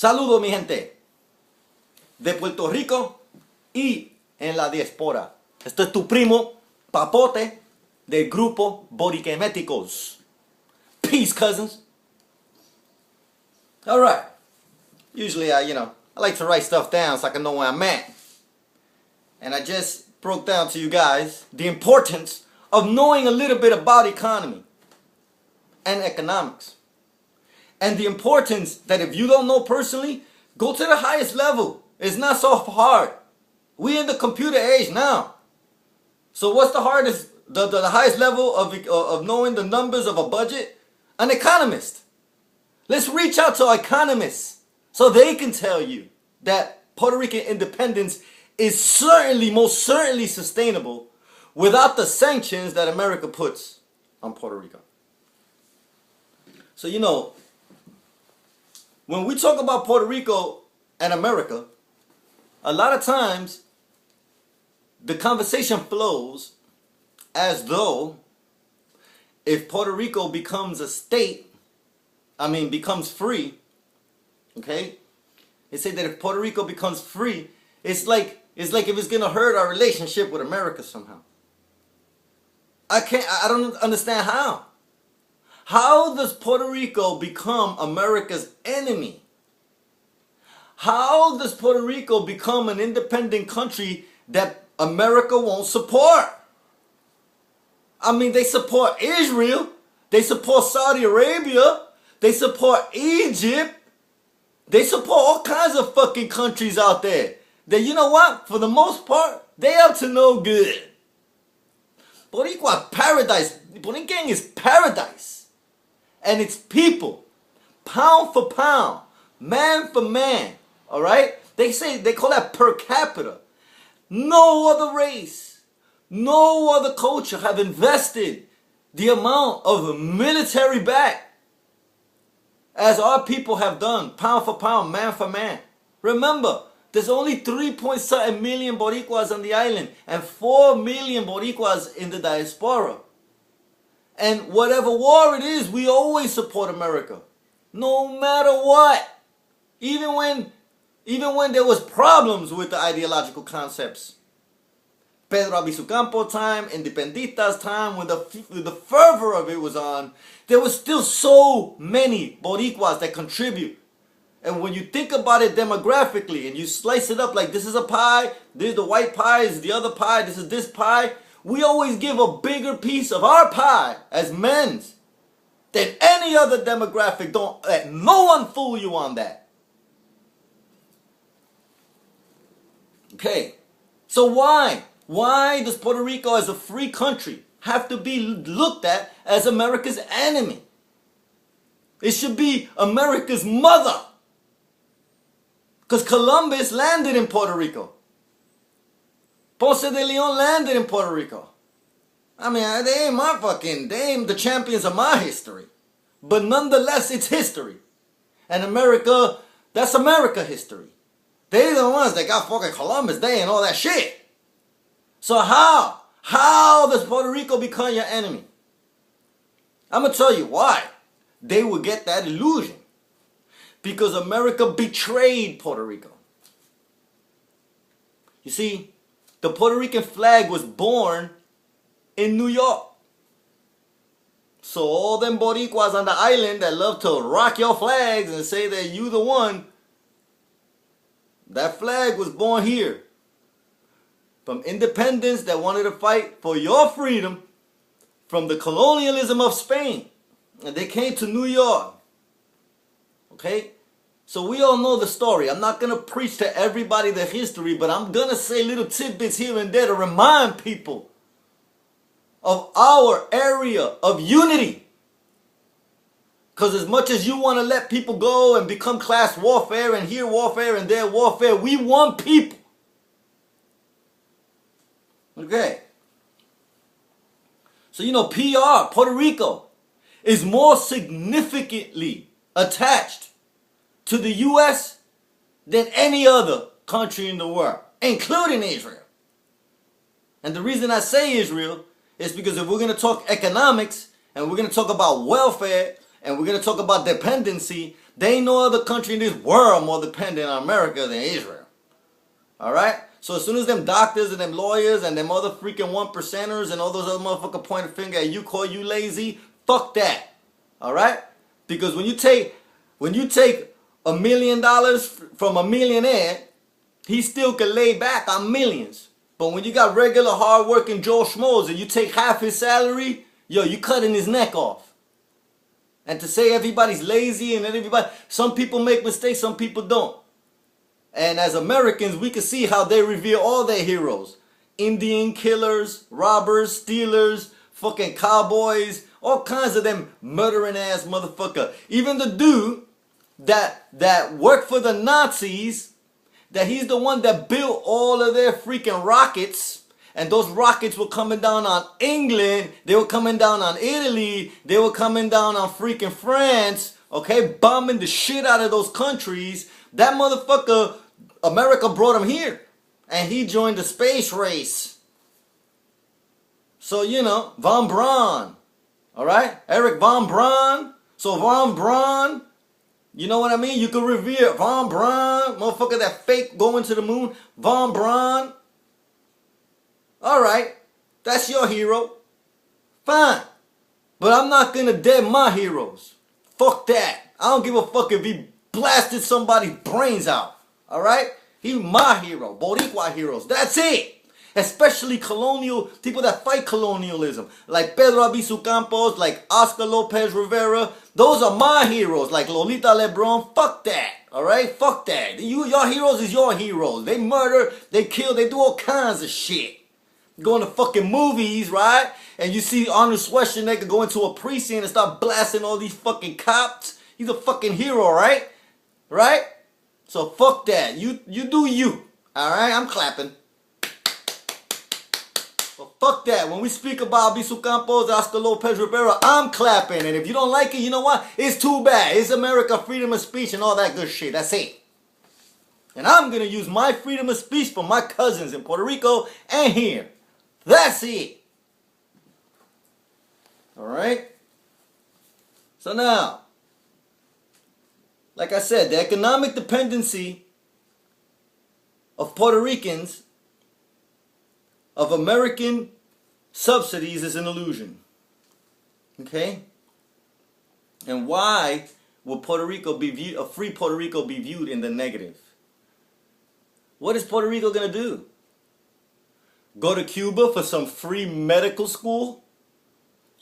Saludos, mi gente, de Puerto Rico y en la diáspora. Esto es tu primo, Papote, del grupo Borikemetics. Peace, cousins. Alright. Usually, I like to write stuff down so I can know where I'm at. And I just broke down to you guys the importance of knowing a little bit about economy and economics. And the importance that if you don't know personally, go to the highest level. It's not so hard. We're in the computer age now. So what's the hardest, the highest level of knowing the numbers of a budget? An economist. Let's reach out to economists so they can tell you that Puerto Rican independence is certainly, most certainly sustainable without the sanctions that America puts on Puerto Rico. So when we talk about Puerto Rico and America, a lot of times the conversation flows as though if Puerto Rico becomes a state, becomes free, okay? They say that if Puerto Rico becomes free, it's like if it's gonna hurt our relationship with America somehow. I don't understand how. How does Puerto Rico become America's enemy? How does Puerto Rico become an independent country that America won't support? They support Israel. They support Saudi Arabia. They support Egypt. They support all kinds of fucking countries out there. That, you know what? For the most part, they up to no good. Boricua paradise. Borican is paradise. And it's people, pound for pound, man for man, all right? They call that per capita. No other race, no other culture have invested the amount of military back as our people have done, pound for pound, man for man. Remember, there's only 3.7 million Boricuas on the island and 4 million Boricuas in the diaspora. And whatever war it is, we always support America. No matter what. Even when there was problems with the ideological concepts. Pedro Albizu time, Independistas time, when the fervor of it was on, there was still so many Boricuas that contribute. And when you think about it demographically, and you slice it up like this is a pie, this is the white pie, this is the other pie, this is this pie, we always give a bigger piece of our pie as men's than any other demographic. Don't let no one fool you on that. Okay, so why does Puerto Rico as a free country have to be looked at as America's enemy? It should be America's mother. Because Columbus landed in Puerto Rico. Ponce de Leon landed in Puerto Rico. They ain't the champions of my history. But nonetheless, it's history. And America, that's America history. They're the ones that got fucking Columbus Day and all that shit. So how does Puerto Rico become your enemy? I'm going to tell you why they will get that illusion. Because America betrayed Puerto Rico. You see, the Puerto Rican flag was born in New York. So all them Boricuas on the island that love to rock your flags and say that you the one, that flag was born here. From independence that wanted to fight for your freedom from the colonialism of Spain. And they came to New York. Okay? So we all know the story. I'm not going to preach to everybody the history, but I'm going to say little tidbits here and there to remind people of our area of unity. Because as much as you want to let people go and become class warfare and here warfare and there warfare, we want people. Okay. So PR, Puerto Rico, is more significantly attached to the U.S. than any other country in the world, including Israel. And the reason I say Israel is because if we're going to talk economics and we're going to talk about welfare and we're going to talk about dependency, there ain't no other country in this world more dependent on America than Israel. Alright? So as soon as them doctors and them lawyers and them other freaking 1%ers and all those other motherfuckers point a finger at you, call you lazy, fuck that. Alright? Because when you take $1 million from a millionaire, he still can lay back on millions. But when you got regular hard-working Joe Schmoes and you take half his salary, yo, you cutting his neck off. And to say everybody's lazy and everybody, some people make mistakes, some people don't. And as Americans, we can see how they revere all their heroes. Indian killers, robbers, stealers, fucking cowboys, all kinds of them murdering ass motherfucker. Even the dude that worked for the Nazis, that he's the one that built all of their freaking rockets. And those rockets were coming down on England. They were coming down on Italy. They were coming down on freaking France. Okay, bombing the shit out of those countries. That motherfucker, America brought him here. And he joined the space race. So, you know, Von Braun. Alright? Eric Von Braun. So Von Braun, you know what I mean? You can revere Von Braun. Motherfucker that fake going to the moon. Von Braun. Alright, that's your hero. Fine. But I'm not gonna dead my heroes. Fuck that. I don't give a fuck if he blasted somebody's brains out. Alright? He my hero. Boricua heroes. That's it. Especially colonial, people that fight colonialism. Like Pedro Albizu Campos, like Oscar Lopez Rivera. Those are my heroes. Like Lolita Lebron. Fuck that. Alright? Fuck that. Your heroes is your heroes. They murder, they kill, they do all kinds of shit. Going to fucking movies, right? And you see Arnold Schwarzenegger go into a precinct and start blasting all these fucking cops. He's a fucking hero, right? Right? So fuck that. You do you. Alright? I'm clapping. But fuck that. When we speak about Albizu Campos, Oscar Lopez Rivera, I'm clapping. And if you don't like it, you know what? It's too bad. It's America, freedom of speech and all that good shit. That's it. And I'm going to use my freedom of speech for my cousins in Puerto Rico and here. That's it. Alright? So now, like I said, the economic dependency of Puerto Ricans of American subsidies is an illusion. Okay? And why will Puerto Rico be viewed, a free Puerto Rico be viewed in the negative? What is Puerto Rico going to do? Go to Cuba for some free medical school?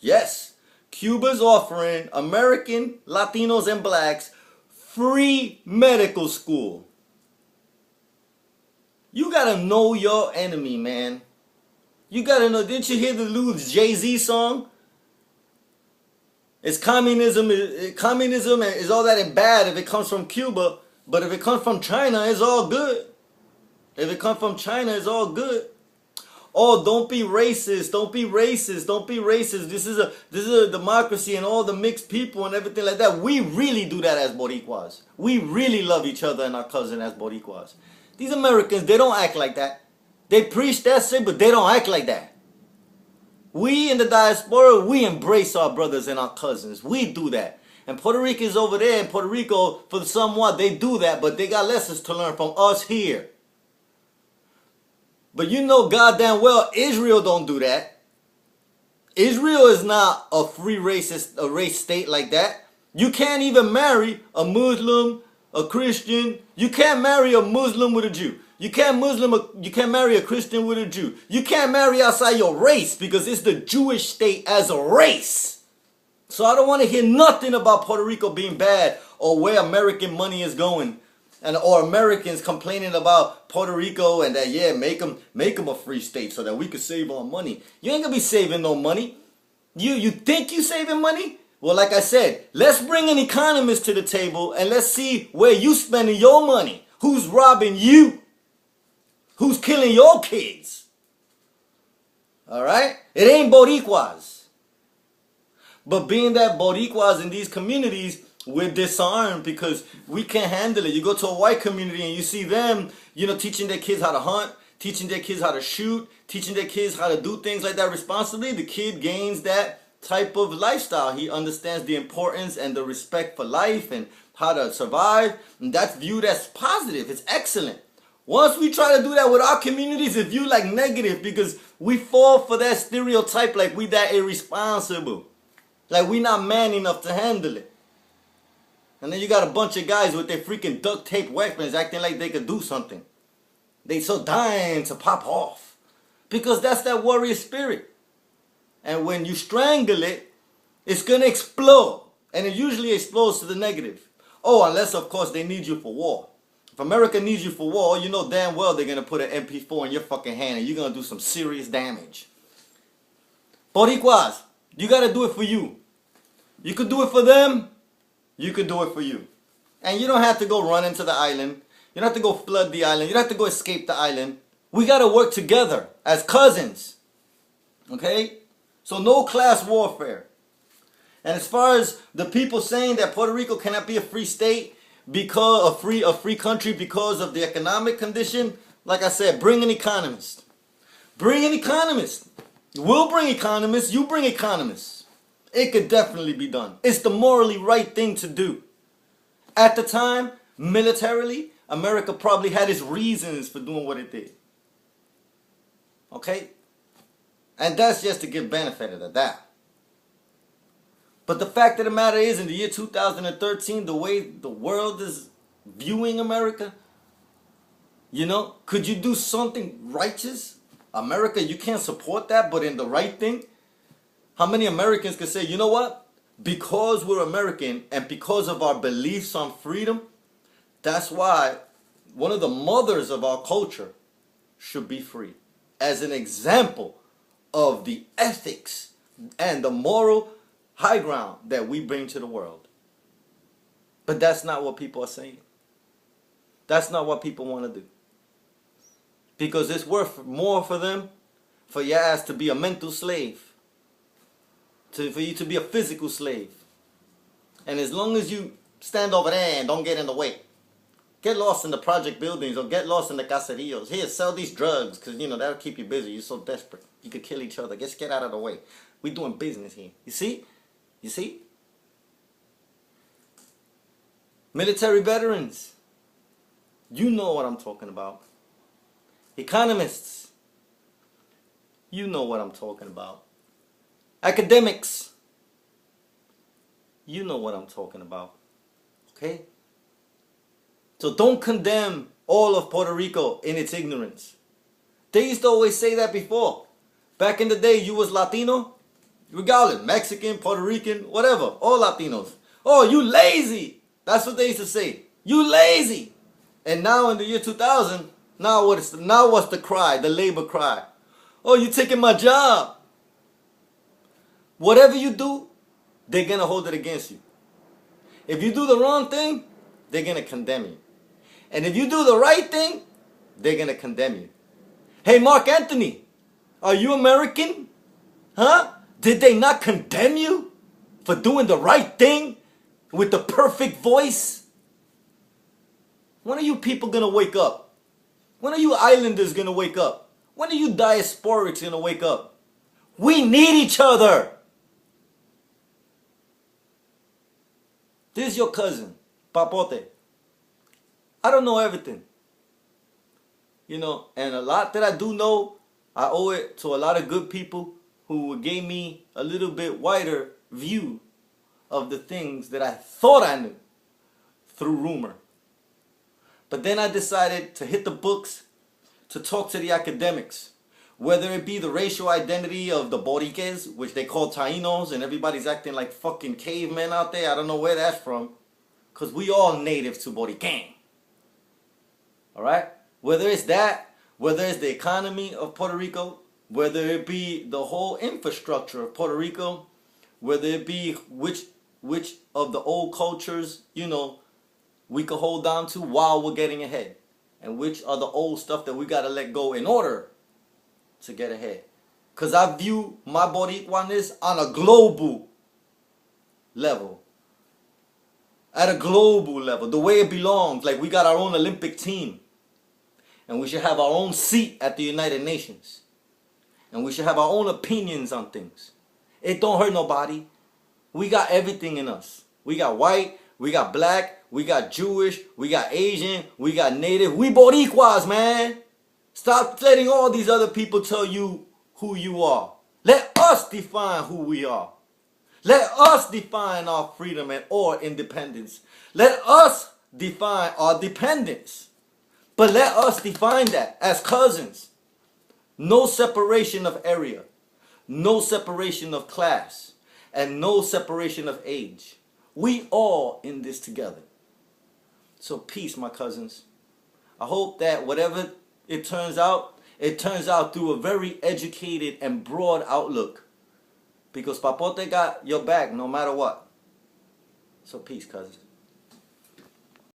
Yes. Cuba's offering American, Latinos, and blacks free medical school. You gotta know your enemy, man. You gotta know. Didn't you hear the new Jay-Z song? It's communism. Communism is all that bad if it comes from Cuba. But if it comes from China, it's all good. If it comes from China, it's all good. Oh, don't be racist. Don't be racist. Don't be racist. This is a democracy and all the mixed people and everything like that. We really do that as Boricuas. We really love each other and our cousin as Boricuas. These Americans, they don't act like that. They preach that shit, but they don't act like that. We in the diaspora, we embrace our brothers and our cousins. We do that. And Puerto Ricans over there in Puerto Rico, for somewhat, they do that, but they got lessons to learn from us here. But you know goddamn well Israel don't do that. Israel is not a free race state like that. You can't even marry a Muslim, a Christian. You can't marry a Muslim with a Jew. You can't marry a Christian with a Jew. You can't marry outside your race because it's the Jewish state as a race. So I don't want to hear nothing about Puerto Rico being bad or where American money is going. Or Americans complaining about Puerto Rico and that, yeah, make them a free state so that we could save our money. You ain't gonna be saving no money. You think you saving money? Well, like I said, let's bring an economist to the table and let's see where you spending your money. Who's robbing you? Who's killing your kids? Alright? It ain't Boricuas. But being that Boricuas in these communities, we're disarmed because we can't handle it. You go to a white community and you see them, you know, teaching their kids how to hunt, teaching their kids how to shoot, teaching their kids how to do things like that responsibly. The kid gains that type of lifestyle. He understands the importance and the respect for life and how to survive. And that's viewed as positive. It's excellent. Once we try to do that with our communities, it's viewed like negative because we fall for that stereotype like we that irresponsible. Like we not man enough to handle it. And then you got a bunch of guys with their freaking duct tape weapons acting like they could do something. They so dying to pop off. Because that's that warrior spirit. And when you strangle it, it's going to explode. And it usually explodes to the negative. Oh, unless of course they need you for war. If America needs you for war, you know damn well they're going to put an MP4 in your fucking hand and you're going to do some serious damage. Boricuas, you got to do it for you. You could do it for them. You could do it for you. And you don't have to go run into the island. You don't have to go flood the island. You don't have to go escape the island. We got to work together as cousins. Okay? So no class warfare. And as far as the people saying that Puerto Rico cannot be a free state, because a free country because of the economic condition, like I said, bring an economist. Bring an economist. We'll bring economists. You bring economists. It could definitely be done. It's the morally right thing to do. At the time, militarily, America probably had its reasons for doing what it did. Okay? And that's just to give benefit of that. But the fact of the matter is, in the year 2013, the way the world is viewing America, you know, could you do something righteous? America, you can't support that, but in the right thing? How many Americans could say, you know what? Because we're American and because of our beliefs on freedom, that's why one of the mothers of our culture should be free. As an example of the ethics and the moral high ground that we bring to the world. But that's not what people are saying. That's not what people want to do. Because it's worth more for them for your ass to be a mental slave. For you to be a physical slave. And as long as you stand over there and don't get in the way, get lost in the project buildings or get lost in the caseríos. Here, sell these drugs because, you know, that'll keep you busy. You're so desperate. You could kill each other. Just get out of the way. We're doing business here. You see? You see? Military veterans. You know what I'm talking about. Economists. You know what I'm talking about. Academics. You know what I'm talking about. Okay? So don't condemn all of Puerto Rico in its ignorance. They used to always say that before. Back in the day, you was Latino, regardless, Mexican, Puerto Rican, whatever, all Latinos. Oh, you lazy. That's what they used to say. You lazy. And now in the year 2000, now what's the cry, the labor cry? Oh, you taking my job. Whatever you do, they're going to hold it against you. If you do the wrong thing, they're going to condemn you. And if you do the right thing, they're going to condemn you. Hey, Mark Anthony, are you American? Huh? Did they not condemn you for doing the right thing with the perfect voice? When are you people going to wake up? When are you islanders going to wake up? When are you diasporics going to wake up? We need each other. This is your cousin, Papote. I don't know everything. You know, and a lot that I do know, I owe it to a lot of good people who gave me a little bit wider view of the things that I thought I knew through rumor. But then I decided to hit the books to talk to the academics. Whether it be the racial identity of the Boriques, which they call Tainos, and everybody's acting like fucking cavemen out there. I don't know where that's from. Because we all native to Borikemetics. Alright? Whether it's that, whether it's the economy of Puerto Rico, whether it be the whole infrastructure of Puerto Rico, whether it be which of the old cultures, you know, we could hold on to while we're getting ahead. And which are the old stuff that we got to let go in order to get ahead. Because I view my Boricuaness on a global level. At a global level. The way it belongs. Like we got our own Olympic team. And we should have our own seat at the United Nations. And we should have our own opinions on things. It don't hurt nobody. We got everything in us. We got white, we got black, we got Jewish, we got Asian, we got native. We Boricuas, man. Stop letting all these other people tell you who you are. Let us define who we are. Let us define our freedom and or independence. Let us define our dependence. But let us define that as cousins. No separation of area. No separation of class. And no separation of age. We all in this together. So peace, my cousins. I hope that whatever it turns out through a very educated and broad outlook. Because Papote got your back no matter what. So peace, cousins.